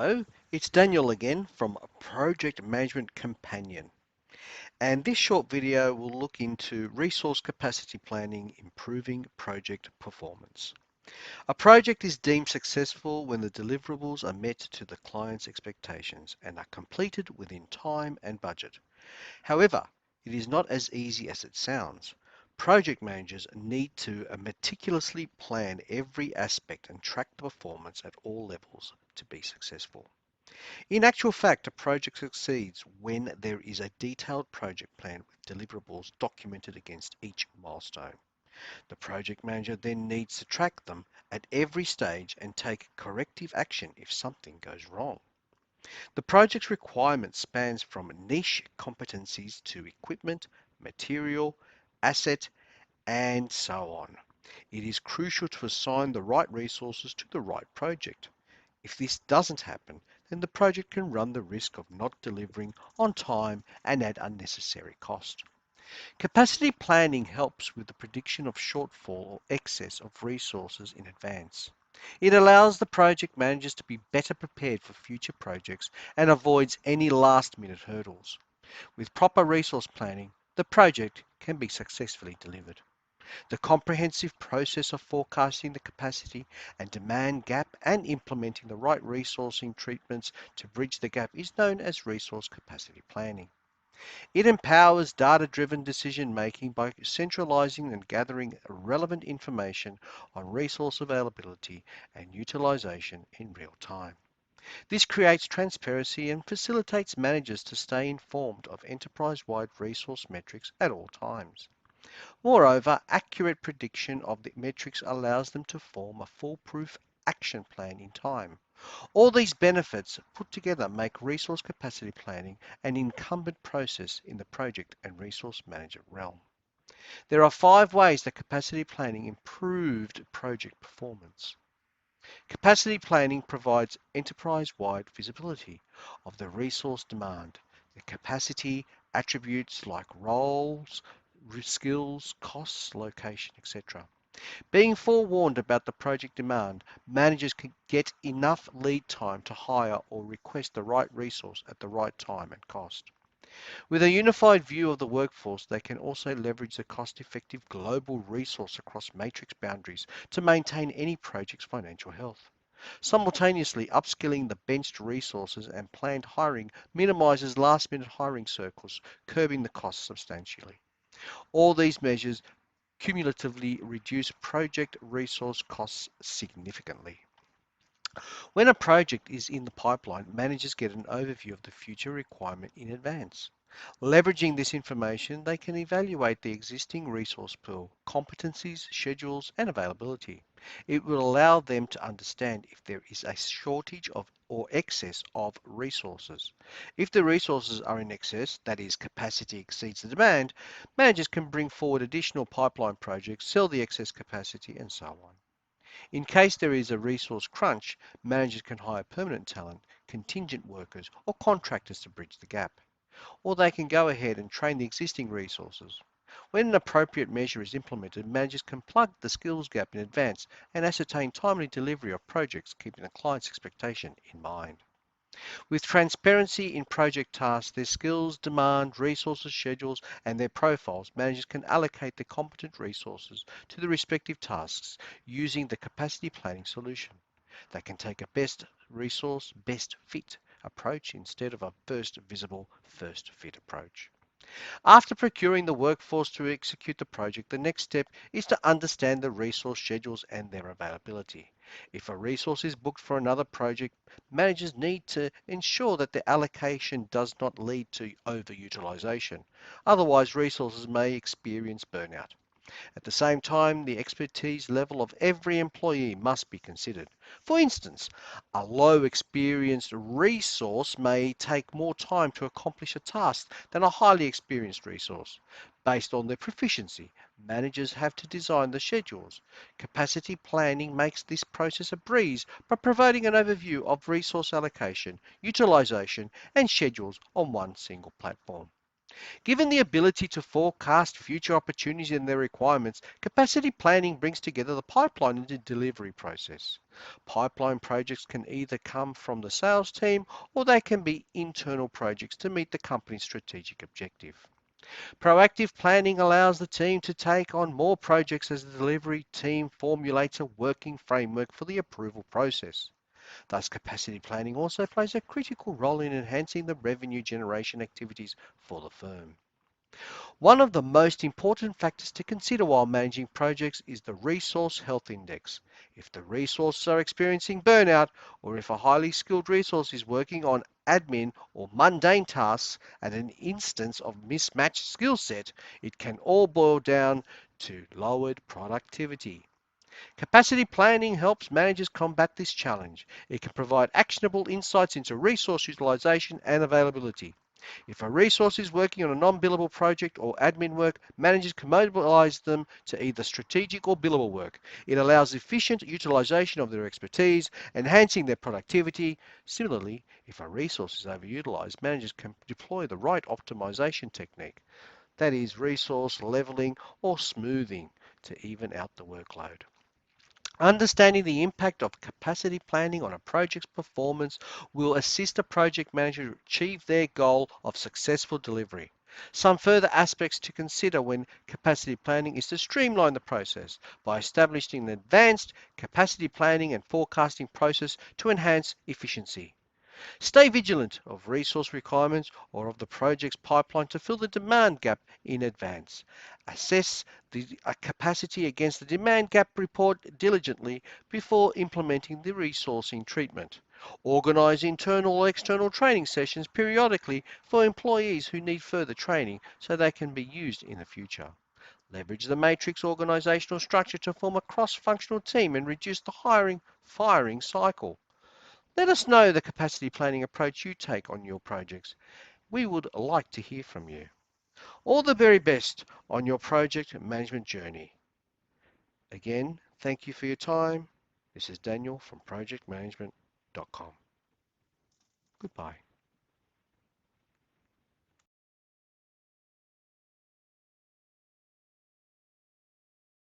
Hello, it's Daniel again from Project Management Companion, and this short video will look into resource capacity planning, improving project performance. A project is deemed successful when the deliverables are met to the client's expectations and are completed within time and budget. However, it is not as easy as it sounds. Project managers need to meticulously plan every aspect and track the performance at all levels to be successful. In actual fact, a project succeeds when there is a detailed project plan with deliverables documented against each milestone. The project manager then needs to track them at every stage and take corrective action if something goes wrong. The project's requirement spans from niche competencies to equipment, material, asset, and so on. It is crucial to assign the right resources to the right project. If this doesn't happen, then the project can run the risk of not delivering on time and at unnecessary cost. Capacity planning helps with the prediction of shortfall or excess of resources in advance. It allows the project managers to be better prepared for future projects and avoids any last-minute hurdles. With proper resource planning, the project can be successfully delivered. The comprehensive process of forecasting the capacity and demand gap and implementing the right resourcing treatments to bridge the gap is known as resource capacity planning. It empowers data-driven decision-making by centralizing and gathering relevant information on resource availability and utilization in real time. This creates transparency and facilitates managers to stay informed of enterprise-wide resource metrics at all times. Moreover, accurate prediction of the metrics allows them to form a foolproof action plan in time. All these benefits put together make resource capacity planning an incumbent process in the project and resource manager realm. There are 5 ways that capacity planning improved project performance. Capacity planning provides enterprise-wide visibility of the resource demand, the capacity attributes like roles, skills, costs, location, etc. Being forewarned about the project demand, managers can get enough lead time to hire or request the right resource at the right time and cost. With a unified view of the workforce, they can also leverage the cost-effective global resource across matrix boundaries to maintain any project's financial health. Simultaneously, upskilling the benched resources and planned hiring minimizes last-minute hiring circles, curbing the costs substantially. All these measures cumulatively reduce project resource costs significantly. When a project is in the pipeline, managers get an overview of the future requirement in advance. Leveraging this information, they can evaluate the existing resource pool, competencies, schedules, and availability. It will allow them to understand if there is a shortage of or excess of resources. If the resources are in excess, that is, capacity exceeds the demand, managers can bring forward additional pipeline projects, sell the excess capacity, and so on. In case there is a resource crunch, managers can hire permanent talent, contingent workers, or contractors to bridge the gap. Or they can go ahead and train the existing resources. When an appropriate measure is implemented, managers can plug the skills gap in advance and ascertain timely delivery of projects, keeping the client's expectation in mind. With transparency in project tasks, their skills, demand, resources, schedules, and their profiles, managers can allocate the competent resources to the respective tasks using the capacity planning solution. They can take a best resource, best fit approach instead of a first visible, first fit approach. After procuring the workforce to execute the project, the next step is to understand the resource schedules and their availability. If a resource is booked for another project, managers need to ensure that the allocation does not lead to overutilization. Otherwise, resources may experience burnout. At the same time, the expertise level of every employee must be considered. For instance, a low experienced resource may take more time to accomplish a task than a highly experienced resource. Based on their proficiency, managers have to design the schedules. Capacity planning makes this process a breeze by providing an overview of resource allocation, utilization, and schedules on one single platform. Given the ability to forecast future opportunities and their requirements, capacity planning brings together the pipeline and the delivery process. Pipeline projects can either come from the sales team or they can be internal projects to meet the company's strategic objective. Proactive planning allows the team to take on more projects as the delivery team formulates a working framework for the approval process. Thus, capacity planning also plays a critical role in enhancing the revenue generation activities for the firm. One of the most important factors to consider while managing projects is the resource health index. If the resources are experiencing burnout, or if a highly skilled resource is working on admin or mundane tasks at an instance of mismatched skill set, it can all boil down to lowered productivity. Capacity planning helps managers combat this challenge. It can provide actionable insights into resource utilization and availability. If a resource is working on a non-billable project or admin work, managers can mobilize them to either strategic or billable work. It allows efficient utilization of their expertise, enhancing their productivity. Similarly, if a resource is overutilized, managers can deploy the right optimization technique, that is, resource leveling or smoothing, to even out the workload. Understanding the impact of capacity planning on a project's performance will assist a project manager to achieve their goal of successful delivery. Some further aspects to consider when capacity planning is to streamline the process by establishing an advanced capacity planning and forecasting process to enhance efficiency. Stay vigilant of resource requirements or of the project's pipeline to fill the demand gap in advance. Assess the capacity against the demand gap report diligently before implementing the resourcing treatment. Organize internal or external training sessions periodically for employees who need further training so they can be used in the future. Leverage the matrix organizational structure to form a cross-functional team and reduce the hiring-firing cycle. Let us know the capacity planning approach you take on your projects. We would like to hear from you. All the very best on your project management journey. Again, thank you for your time. This is Daniel from projectmanagement.com. Goodbye.